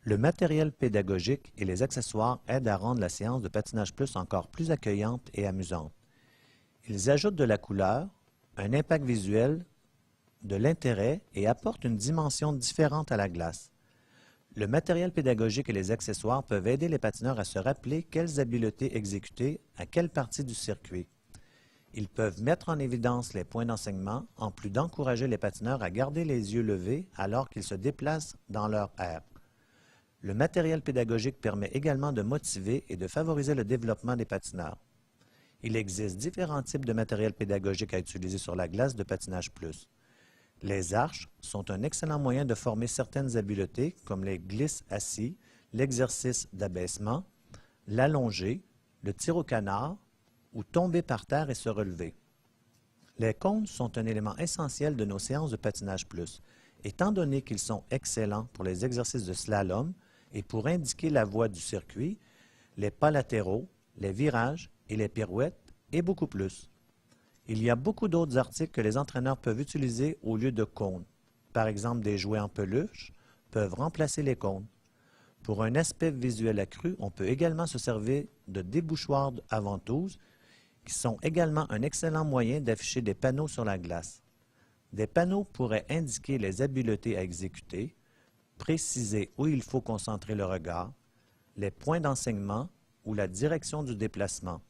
Le matériel pédagogique et les accessoires aident à rendre la séance de patinage plus encore plus accueillante et amusante. Ils ajoutent de la couleur, un impact visuel, de l'intérêt et apportent une dimension différente à la glace. Le matériel pédagogique et les accessoires peuvent aider les patineurs à se rappeler quelles habiletés exécuter à quelle partie du circuit. Ils peuvent mettre en évidence les points d'enseignement en plus d'encourager les patineurs à garder les yeux levés alors qu'ils se déplacent dans leur aire. Le matériel pédagogique permet également de motiver et de favoriser le développement des patineurs. Il existe différents types de matériel pédagogique à utiliser sur la glace de patinage plus. Les arches sont un excellent moyen de former certaines habiletés comme les glisses assis, l'exercice d'abaissement, l'allongé, le tir au canard ou tomber par terre et se relever. Les cônes sont un élément essentiel de nos séances de patinage plus, étant donné qu'ils sont excellents pour les exercices de slalom et pour indiquer la voie du circuit, les pas latéraux, les virages et les pirouettes et beaucoup plus. Il y a beaucoup d'autres articles que les entraîneurs peuvent utiliser au lieu de cônes. Par exemple, des jouets en peluche peuvent remplacer les cônes. Pour un aspect visuel accru, on peut également se servir de débouchoirs à ventouses qui sont également un excellent moyen d'afficher des panneaux sur la glace. Des panneaux pourraient indiquer les habiletés à exécuter, préciser où il faut concentrer le regard, les points d'enseignement ou la direction du déplacement.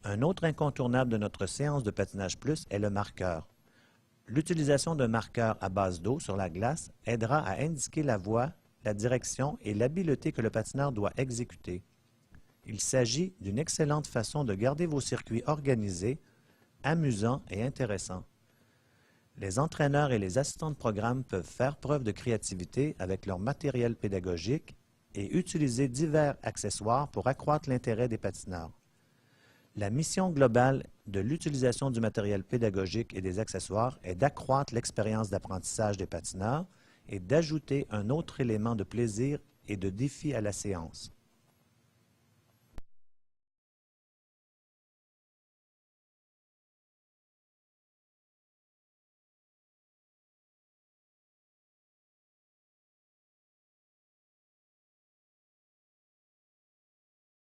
Un autre incontournable de notre séance de patinage plus est le marqueur. L'utilisation d'un marqueur à base d'eau sur la glace aidera à indiquer la voie, la direction et l'habileté que le patineur doit exécuter. Il s'agit d'une excellente façon de garder vos circuits organisés, amusants et intéressants. Les entraîneurs et les assistants de programme peuvent faire preuve de créativité avec leur matériel pédagogique et utiliser divers accessoires pour accroître l'intérêt des patineurs. La mission globale de l'utilisation du matériel pédagogique et des accessoires est d'accroître l'expérience d'apprentissage des patineurs et d'ajouter un autre élément de plaisir et de défi à la séance.